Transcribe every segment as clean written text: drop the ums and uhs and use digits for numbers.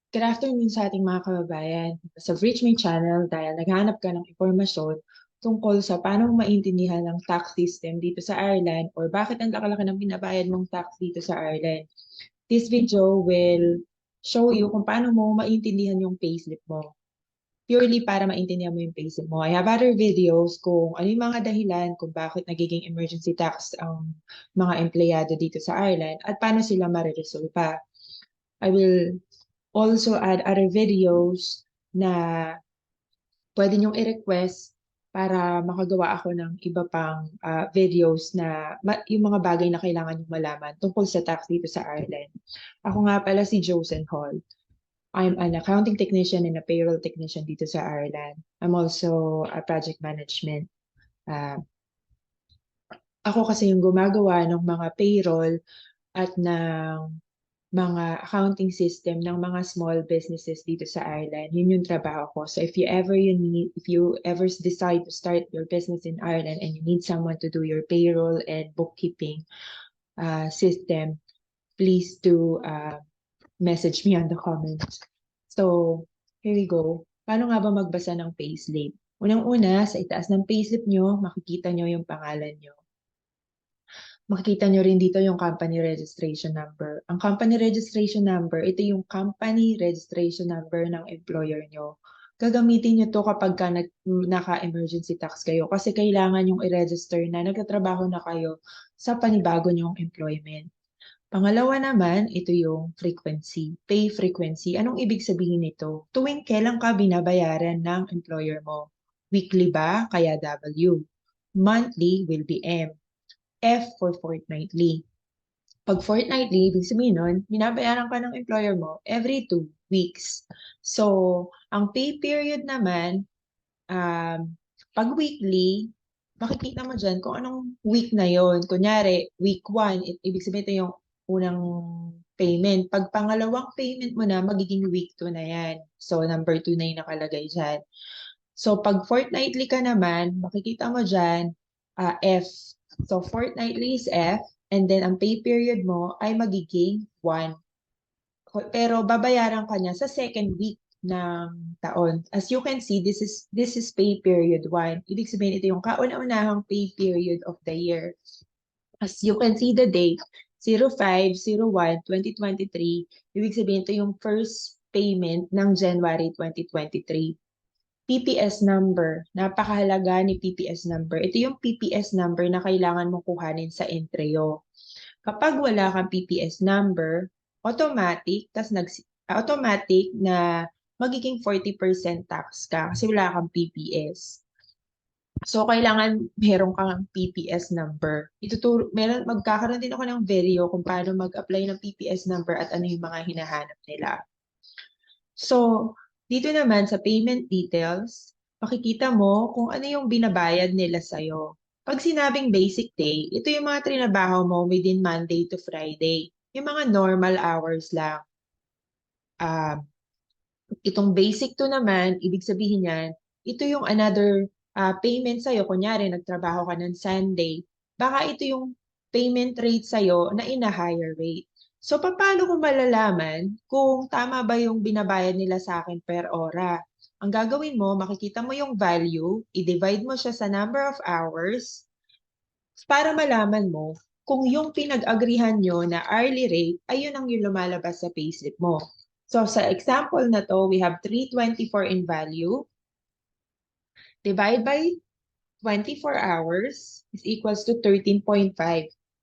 Good afternoon sa ating mga kababayan. Sa Bridge My Channel dahil naghanap ka ng impormasyon tungkol sa paano mo maintindihan ang tax system dito sa Ireland or bakit ang laki-laki ng binabayad mong tax dito sa Ireland. This video will show you kung paano mo maintindihan yung payslip mo. Purely para maintindihan mo yung payslip mo. I have other videos kung ano yung mga dahilan kung bakit nagiging emergency tax ang mga empleyado dito sa Ireland at paano sila mariresolve. I will also add other videos na pwede niyong i-request para makagawa ako ng iba pang videos na yung mga bagay na kailangan niyong malaman tungkol sa tax dito sa Ireland. Ako nga pala si Josen Hall. I'm an accounting technician and a payroll technician dito sa Ireland. I'm also a project management. Uh, Ako kasi yung gumagawa ng mga payroll at ng mga accounting system ng mga small businesses dito sa Ireland. Yun yung trabaho ko. So if you ever decide to start your business in Ireland and you need someone to do your payroll and bookkeeping system, please do message me on the comments. So, here we go. Paano nga ba magbasa ng payslip? Unang-una, sa itaas ng payslip nyo, makikita nyo yung pangalan nyo. Makikita nyo rin dito yung company registration number. Ang company registration number, ito yung company registration number ng employer nyo. Gagamitin nyo to kapag naka-emergency tax kayo kasi kailangan yung i-register na nagtatrabaho na kayo sa panibago nyong employment. Pangalawa naman, ito yung frequency, pay frequency. Anong ibig sabihin nito? Tuwing kailan ka binabayaran ng employer mo? Weekly ba? Kaya W. Monthly will be M. F for fortnightly. Pag fortnightly, ibig sabihin nun, binabayaran ka ng employer mo every 2 weeks. So, ang pay period naman, pag weekly, makikita mo dyan kung anong week na yon. Kunyari, week 1, ibig sabihin ito yung unang payment. Pag pangalawang payment mo na, magiging week 2 na yan. So, number 2 na yung nakalagay dyan. So, pag fortnightly ka naman, makikita mo dyan, F. So, fortnightly is F, and then ang pay period mo ay magiging 1. Pero babayaran ka niya sa second week ng taon. As you can see, this is pay period 1. Ibig sabihin, ito yung kauna-unahang pay period of the year. As you can see the date, 05/01/2023, ibig sabihin, ito yung first payment ng January 2023. PPS number. Napakahalaga ni PPS number. Ito yung PPS number na kailangan mong kuhanin sa Entreo. Kapag wala kang PPS number, automatic na magiging 40% tax ka kasi wala kang PPS. So, kailangan meron kang PPS number. Magkakaroon din ako ng video kung paano mag-apply ng PPS number at ano yung mga hinahanap nila. So, dito naman sa payment details, makikita mo kung ano yung binabayad nila sa'yo. Pag sinabing basic pay, ito yung mga trinabaho mo within Monday to Friday. Yung mga normal hours lang. Itong basic to naman, ibig sabihin yan, ito yung another payment sa'yo. Kunyari, nagtrabaho ka ng Sunday. Baka ito yung payment rate sa'yo na in a higher rate. So, paano ko malalaman kung tama ba yung binabayad nila sa akin per ora? Ang gagawin mo, makikita mo yung value, i-divide mo siya sa number of hours para malaman mo kung yung pinag-agrihan nyo na hourly rate ay yun ang yung lumalabas sa payslip mo. So, sa example na to, we have 324 in value. Divide by 24 hours is equals to 13.5.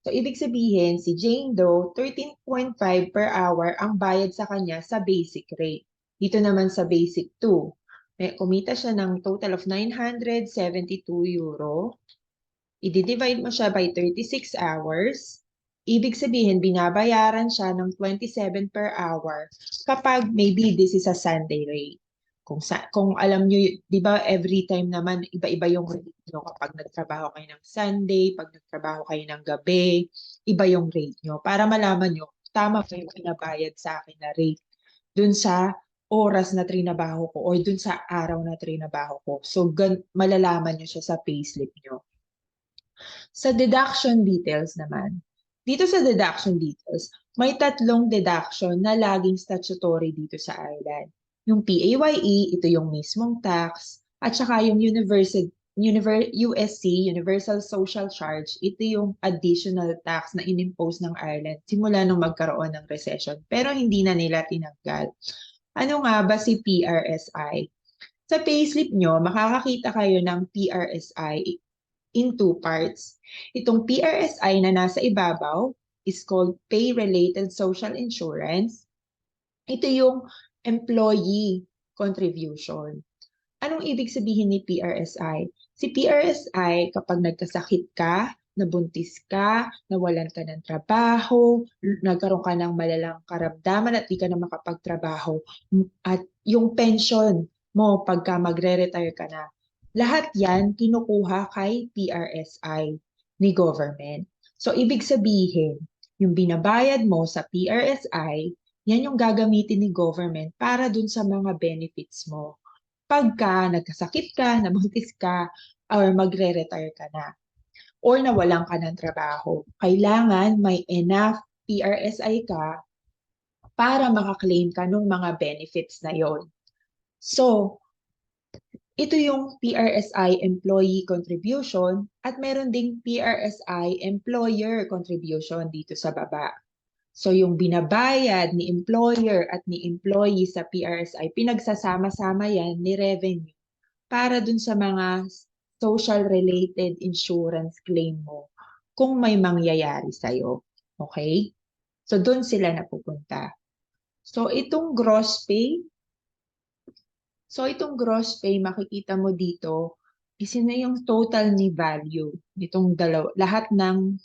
So, ibig sabihin, si Jane Doe, 13.5 per hour ang bayad sa kanya sa basic rate. Dito naman sa basic 2, kumita siya ng total of 972 euro. I-divide mo siya by 36 hours. Ibig sabihin, binabayaran siya ng 27 per hour kapag maybe this is a Sunday rate. Kung alam nyo, di ba every time naman, iba-iba yung rate nyo kapag nagtrabaho kayo ng Sunday, pag nagtrabaho kayo ng gabi, iba yung rate nyo. Para malaman nyo, tama ba yung pinabayad sa akin na rate dun sa oras na trinabaho ko or dun sa araw na trinabaho ko. So, malalaman nyo siya sa payslip nyo. Sa deduction details naman, Dito sa deduction details, may tatlong deduction na laging statutory dito sa Ireland. Yung PAYE, ito yung mismong tax, at saka yung USC, Universal Social Charge, ito yung additional tax na inimpose ng Ireland simula nung magkaroon ng recession, pero hindi na nila tinanggal. Ano nga ba si PRSI? Sa payslip nyo, makakakita kayo ng PRSI in two parts. Itong PRSI na nasa ibabaw is called Pay-Related Social Insurance. Ito yung employee contribution. Anong ibig sabihin ni PRSI? Si PRSI, kapag nagkasakit ka, nabuntis ka, nawalan ka ng trabaho, nagkaroon ka ng malalang karamdaman at di ka na makapagtrabaho, at yung pension mo pagka magre-retire ka na, lahat yan kinukuha kay PRSI ni government. So, ibig sabihin, yung binabayad mo sa PRSI, yan yung gagamitin ni government para dun sa mga benefits mo pagka nagkasakit ka, nabuntis ka, or magre-retire ka na, or nawalan ka ng trabaho. Kailangan may enough PRSI ka para makaklaim ka ng mga benefits na yon. So, ito yung PRSI employee contribution at meron ding PRSI employer contribution dito sa baba. So yung binabayad ni employer at ni employee sa PRSI, pinagsasama-sama yan ni revenue para dun sa mga social-related insurance claim mo kung may mangyayari sa'yo. Okay? So dun sila napupunta. So itong gross pay, makikita mo dito, isin na yung total ni value nitong lahat ng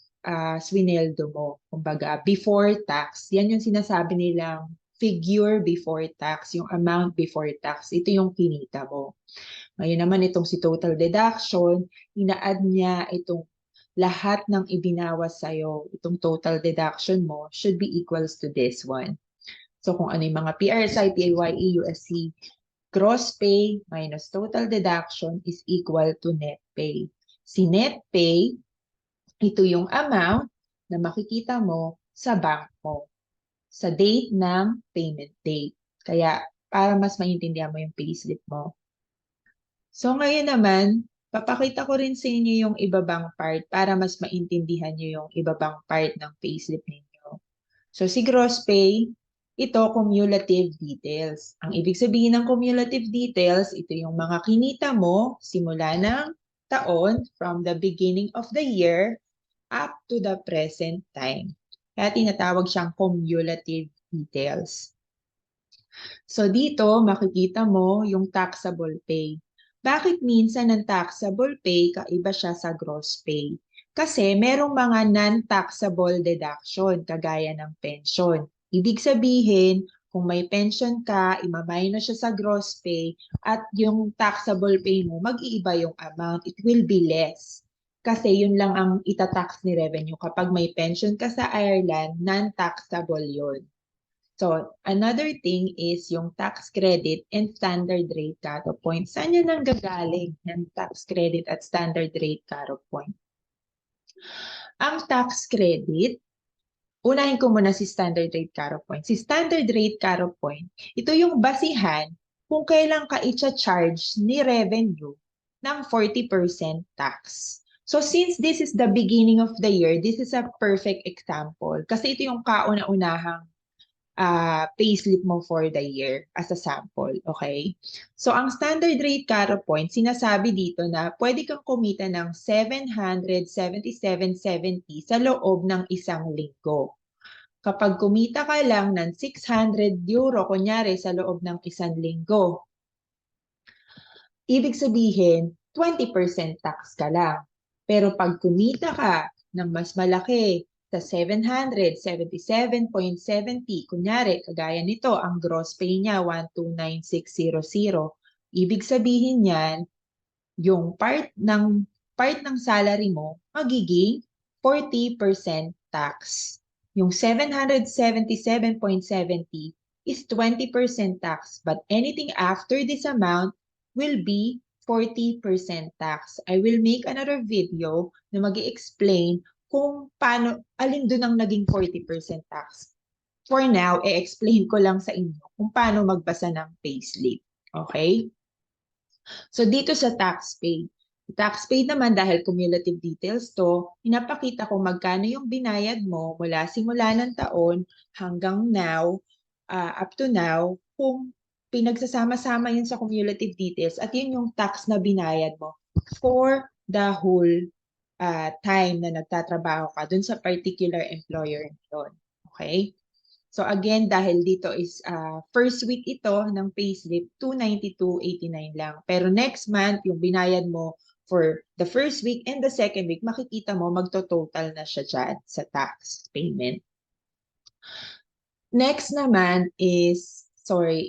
swineldo mo. Kumbaga, before tax, yan yung sinasabi nilang figure before tax, yung amount before tax. Ito yung kinita mo. Ngayon naman itong si total deduction, ina-add niya itong lahat ng ibinawas sa'yo, itong total deduction mo should be equals to this one. So kung ano yung mga PRSI, PAYE, USC, gross pay minus total deduction is equal to net pay. Si net pay, ito yung amount na makikita mo sa bank mo sa date ng payment date. Kaya para mas maintindihan mo yung payslip mo. So ngayon naman, papakita ko rin sa inyo yung ibabang part para mas maintindihan nyo yung ibabang part ng payslip ninyo. So si gross pay, ito cumulative details. Ang ibig sabihin ng cumulative details, ito yung mga kinita mo simula ng taon from the beginning of the year up to the present time. Kaya tinatawag siyang cumulative details. So dito makikita mo yung taxable pay. Bakit minsan ang taxable pay kaiba siya sa gross pay? Kasi merong mga non-taxable deduction kagaya ng pension. Ibig sabihin, kung may pension ka, ima-minus siya sa gross pay at yung taxable pay mo, mag-iiba yung amount. It will be less. Kasi yun lang ang itatax ni revenue. Kapag may pension ka sa Ireland, non-taxable yun. So, another thing is yung tax credit and standard rate cut-off point. Saan yan ang gagaling ng tax credit at standard rate cut-off point? Ang tax credit, unahin ko muna si standard rate cut-off point. Si standard rate cut-off point, ito yung basihan kung kailan ka i-charge ni revenue ng 40% tax. So since this is the beginning of the year, this is a perfect example. Kasi ito yung kauna-unahang payslip mo for the year as a sample, okay? So, ang standard rate cut-off point, sinasabi dito na pwede kang kumita ng 777.70 sa loob ng isang linggo. Kapag kumita ka lang ng 600 euro, kunyari sa loob ng isang linggo, ibig sabihin, 20% tax ka lang. Pero pag kumita ka ng mas malaki, sa 777.70, kunyari, kagaya nito, ang gross pay niya, 129,600. Ibig sabihin niyan, yung part ng salary mo, magiging 40% tax. Yung 777.70 is 20% tax, but anything after this amount will be 40% tax. I will make another video na mag-i-explain kung paano, alin doon ang naging 40% tax. For now, i-explain ko lang sa inyo kung paano magbasa ng payslip. Okay? So dito sa tax paid. Tax paid naman dahil cumulative details to, pinapakita ko magkano yung binayad mo mula simula ng taon hanggang now, up to now, kung pinagsasama-sama yun sa cumulative details at yun yung tax na binayad mo for the whole time na nagtatrabaho ka dun sa particular employer nyon. Okay? So again, dahil dito is first week ito ng payslip, 292.89 lang. Pero next month, yung binayad mo for the first week and the second week, makikita mo magto-total na siya dyan sa tax payment. Next naman is,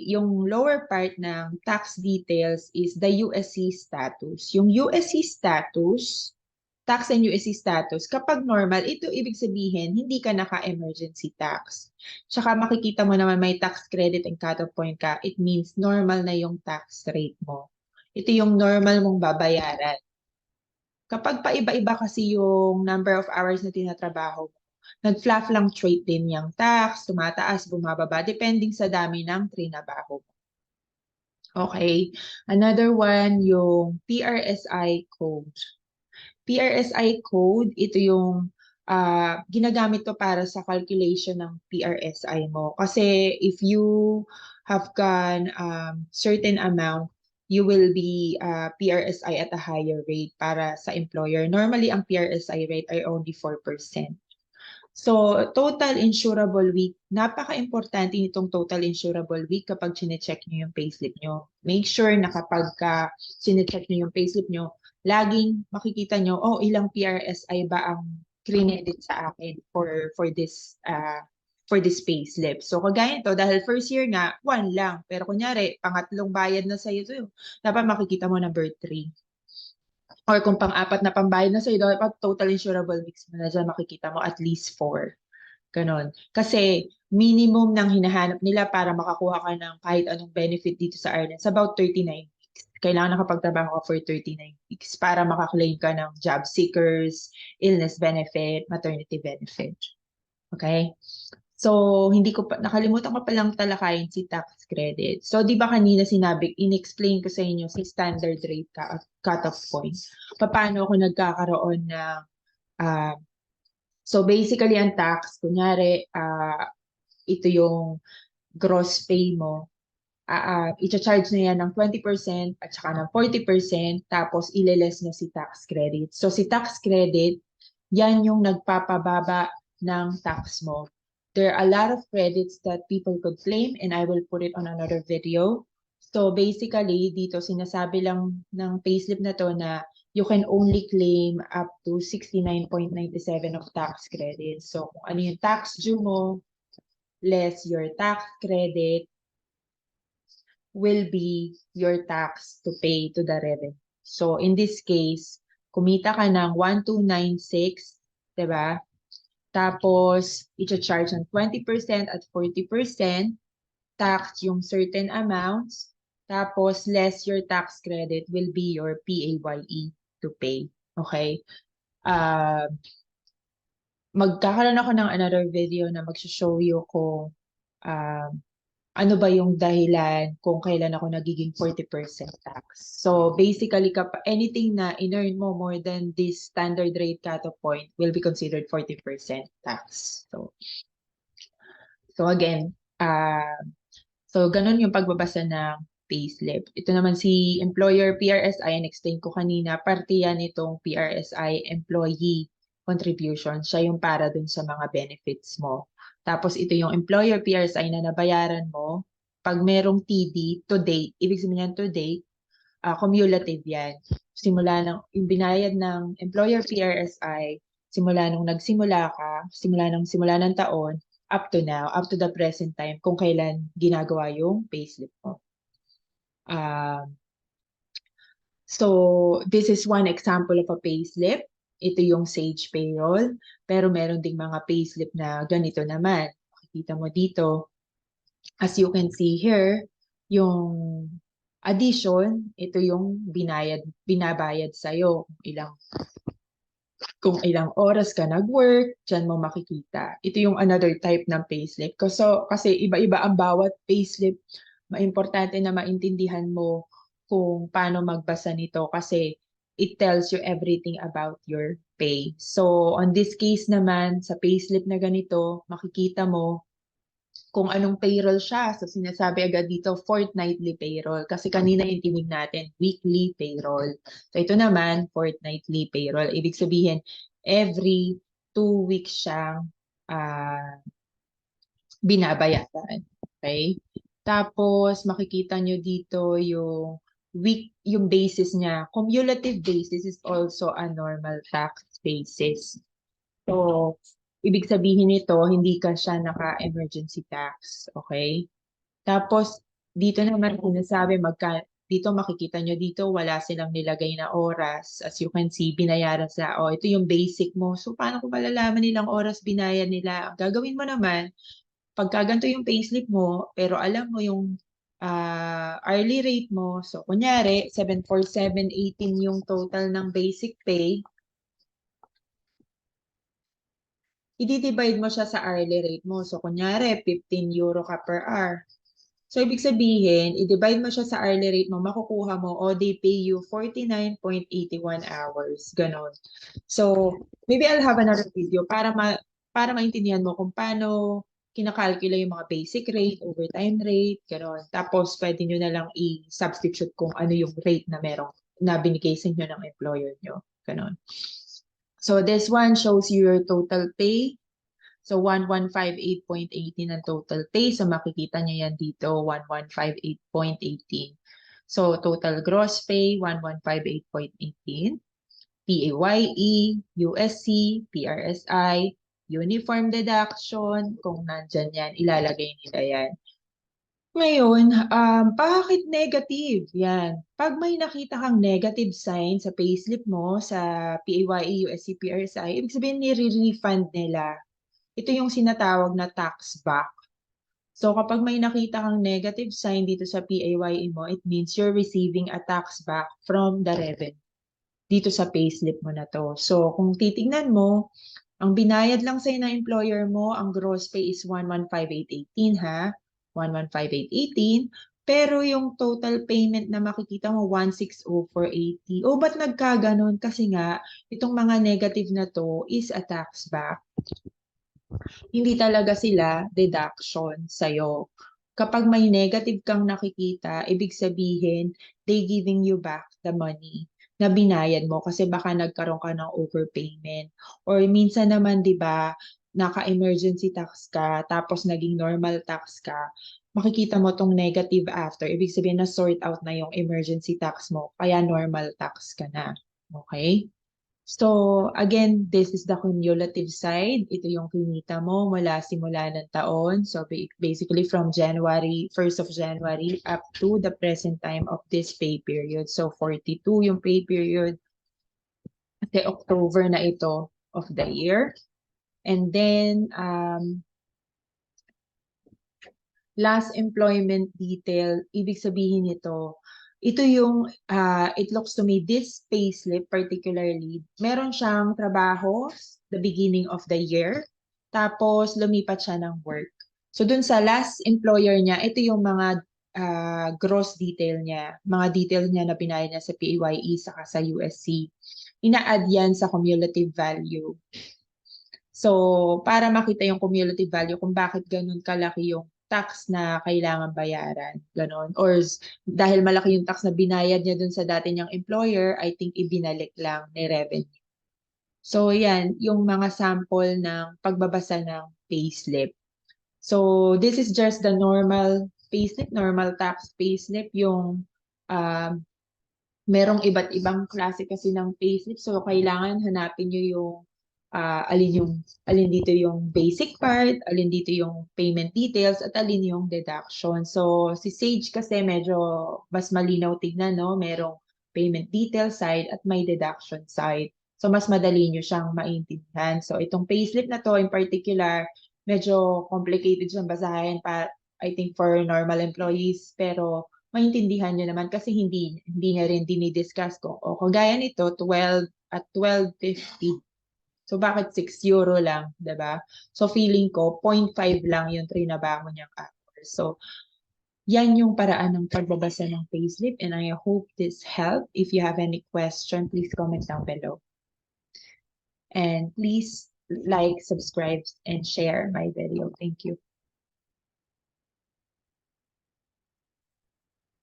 yung lower part ng tax details is the USC status. Yung USC status, tax and USC status, kapag normal, ito ibig sabihin, hindi ka naka-emergency tax. Tsaka makikita mo naman may tax credit and cut-off point ka, it means normal na yung tax rate mo. Ito yung normal mong babayaran. Kapag paiba-iba kasi yung number of hours na tinatrabaho mo, nag-fluctuate din yung tax, tumataas, bumababa, depending sa dami ng trinabaho mo. Okay. Another one, yung PRSI code. PRSI code, ito yung ginagamit to para sa calculation ng PRSI mo. Kasi if you have gone certain amount, you will be PRSI at a higher rate para sa employer. Normally, ang PRSI rate ay only 4%. So, total insurable week, napaka-importante nitong total insurable week kapag chinecheck nyo yung payslip nyo. Make sure na kapag chinecheck nyo yung payslip nyo, laging makikita nyo, oh, ilang PRSI ba ang credit sa akin for this payslip. So, kagaya nito, dahil first year nga, 1 lang. Pero kunyari, pangatlong bayad na sa'yo ito, dapat makikita mo number 3. Or kung pang-apat na pambayad na sa'yo, dapat total insurable mix mo na dyan, makikita mo at least 4. Ganon. Kasi minimum ng hinahanap nila para makakuha ka ng kahit anong benefit dito sa Ireland is about 39 weeks. Kailangan nakapagtrabaho ka for 39 weeks para makaklaim ka ng job seekers, illness benefit, maternity benefit. Okay? So, hindi ko pa, nakalimutan ko palang talakayin si tax credit. So, di ba kanina sinabi, in-explain ko sa inyo si standard rate cut-off point. Paano ako nagkakaroon ng, so basically ang tax, kunyari, ito yung gross pay mo, i-charge na yan ng 20% at saka ng 40%, tapos ile-less na si tax credit. So, si tax credit, yan yung nagpapababa ng tax mo. There are a lot of credits that people could claim and I will put it on another video. So basically, dito sinasabi lang ng payslip na to na you can only claim up to 69.97 of tax credit. So kung ano yung tax due mo, less your tax credit, will be your tax to pay to the revenue. So in this case, kumita ka ng 1296, 'di ba? Tapos, i-charge ng 20% at 40%, tax yung certain amounts, tapos less your tax credit will be your PAYE to pay. Okay? Magkakaroon ako ng another video na mag-show you kung ano ba yung dahilan kung kailan ako nagiging 40% tax. So basically, anything na in-earn mo more than this standard rate cut-off point will be considered 40% tax. So again, so ganun yung pagbabasa ng payslip. Ito naman si employer PRSI, and-explain ko kanina, parte yan itong PRSI employee contribution. Siya yung para dun sa mga benefits mo. Tapos ito yung employer PRSI na nabayaran mo. Pag merong TD, to date, ibig sabihin yan to date, cumulative yan. Yung binayad ng employer PRSI, simula nung nagsimula ka, simula ng taon, up to now, up to the present time, kung kailan ginagawa yung payslip mo. So, this is one example of a payslip. Ito yung Sage Payroll. Pero meron ding mga payslip na ganito naman. Makikita mo dito. As you can see here, yung addition, ito yung binabayad sa'yo. kung ilang oras ka nag-work, dyan mo makikita. Ito yung another type ng payslip. Kasi iba-iba ang bawat payslip. Maimportante na maintindihan mo kung paano magbasa nito kasi it tells you everything about your pay. So, on this case naman, sa payslip na ganito, makikita mo kung anong payroll siya. So, sinasabi agad dito, fortnightly payroll. Kasi kanina yung tinig natin, weekly payroll. So, ito naman, fortnightly payroll. Ibig sabihin, every 2 weeks siyang ah, binabayaran. Okay? Tapos, makikita nyo dito yung basis niya. Cumulative basis is also a normal tax basis. So, ibig sabihin nito, hindi ka siya naka-emergency tax. Okay? Tapos, dito naman sinasabi, dito makikita nyo dito, wala silang nilagay na oras. As you can see, binayaran sa, ito yung basic mo. So, paano kung malalaman nilang oras binayad nila? Ang gagawin mo naman, pagka ganito yung payslip mo, pero alam mo yung hourly rate mo. So, kunyari, 747.18 yung total ng basic pay. I-divide mo siya sa hourly rate mo. So, kunyari, 15 euro ka per hour. So, ibig sabihin, i-divide mo siya sa hourly rate mo, makukuha mo, they pay you 49.81 hours. Ganon. So, maybe I'll have another video para maintindihan mo kung paano kinakalkula yung mga basic rate, overtime rate, ganon. Tapos, pwede nyo na lang i-substitute kung ano yung rate na binigay sa inyo ng employer nyo. Ganon. So, this one shows you your total pay. So, 1158.18 ang total pay. So, makikita nyo yan dito, 1158.18. So, total gross pay, 1158.18. PAYE, USC, PRSI, uniform deduction, kung nandyan yan, ilalagay nila yan. Ngayon, bakit negative? Yan. Pag may nakita kang negative sign sa payslip mo, sa PAYE, USC, PRSI, ibig sabihin nire-refund nila. Ito yung sinatawag na tax back. So kapag may nakita kang negative sign dito sa PAYE mo, it means you're receiving a tax back from the revenue dito sa payslip mo na to. So kung titingnan mo, ang binayad lang sa'yo ng employer mo, ang gross pay is 1158.18 ha. 1158.18. Pero yung total payment na makikita mo, 160,480. Ba't nagkaganon? Kasi nga, itong mga negative na to is a tax back. Hindi talaga sila deduction sa'yo. Kapag may negative kang nakikita, ibig sabihin, they giving you back the money na binayad mo kasi baka nagkaroon ka ng overpayment. Or minsan naman, di ba, naka-emergency tax ka, tapos naging normal tax ka, makikita mo tong negative after. Ibig sabihin na sort out na yung emergency tax mo, kaya normal tax ka na. Okay? So, again, this is the cumulative side. Ito yung kinita mo simula ng taon. So, basically from January, 1st of January up to the present time of this pay period. So, 42 yung pay period. Kasi October na ito of the year. And then, last employment detail, ibig sabihin nito, ito yung, it looks to me, this payslip particularly, meron siyang trabaho the beginning of the year, tapos lumipat siya ng work. So dun sa last employer niya, ito yung mga gross detail niya, mga detail niya na binayad niya sa PAYE saka sa USC. Ina-add yan sa cumulative value. So, para makita yung cumulative value kung bakit ganun kalaki yung tax na kailangan bayaran. Ganon. Or dahil malaki yung tax na binayad niya dun sa dati niyang employer, I think ibinalik lang ni revenue. So, yan, yung mga sample ng pagbabasa ng payslip. So, this is just the normal payslip, normal tax payslip, yung merong iba't ibang klase kasi ng payslip. So, kailangan hanapin nyo yung alin dito yung basic part, alin dito yung payment details, at alin yung deduction. So, si Sage kasi medyo mas malinaw tignan, no? Merong payment detail side at may deduction side. So, mas madali nyo siyang maintindihan. So, itong payslip na to in particular, medyo complicated siyang basahin I think for normal employees, pero maintindihan nyo naman kasi hindi niya rin dinidiscuss ko. O kagaya nito, 12 at 12:50 So, bakit 6 euro lang, 'di ba? So, feeling ko 0.5 lang yung trinabaho niyang hours. So, yan yung paraan ng pagbabasa ng payslip, and I hope this helped. If you have any question, please comment down below. And please like, subscribe, and share my video. Thank you.